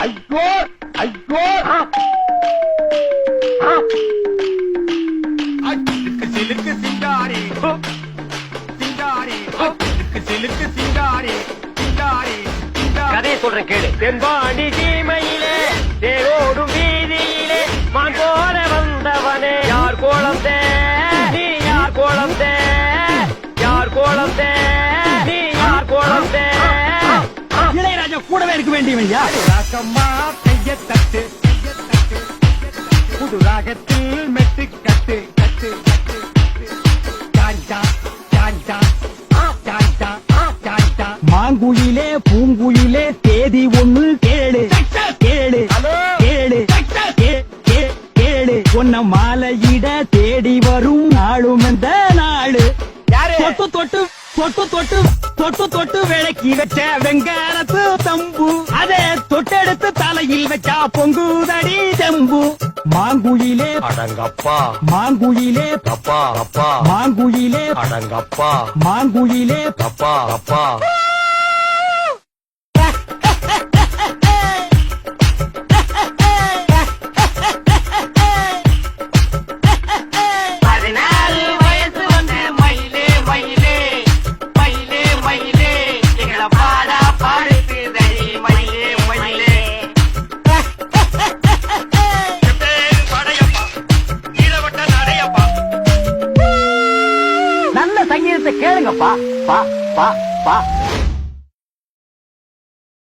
ஐயோ ஐயோ சிலுக்கு சிங்காரி சிங்காரி சிலுக்கு சிங்காரி சிங்காரி கதையை சொல்றேன் கேளு. தென்பாண்டி சீமையிலே தேரோடும் வீதியிலே மான் போல வந்தவனே யார் கோலத்தே நீ யார் கோலத்தே யார் கோலத்தே நீ யார் கோலத்தே. இளையராஜா கூடவே இருக்க வேண்டியவன்யா. ராகம்மா கைய தட்டு புது ராகத்தில் மெட்டு கட்டு கட்டு சாஞ்சா சாஞ்சா சாஞ்சா சாஞ்சா. மாங்குயிலே பூங்குயிலே தேதி ஒண்ணு கேளு கேளு கேளு கேளு. உன்ன மாலையிட தேடி வரும் நாளும் இந்த நாளு. தொட்டு தொட்டு தொட்டு தொட்டு தொட்டு தொட்டு விளக்கி வச்ச வெங்காரத்து தம்பு அதே தொட்டெடுத்து தலையில் வச்சா பொங்குதடி செம்பு. மாங்குயிலே அடங்கப்பா மாங்குயிலே அப்பா அப்பா மாங்குயிலே அடங்கப்பா மாங்குயிலே அப்பா அப்பா. நல்ல சங்கீதத்தை கேளுங்கப்பா. பா பா பா.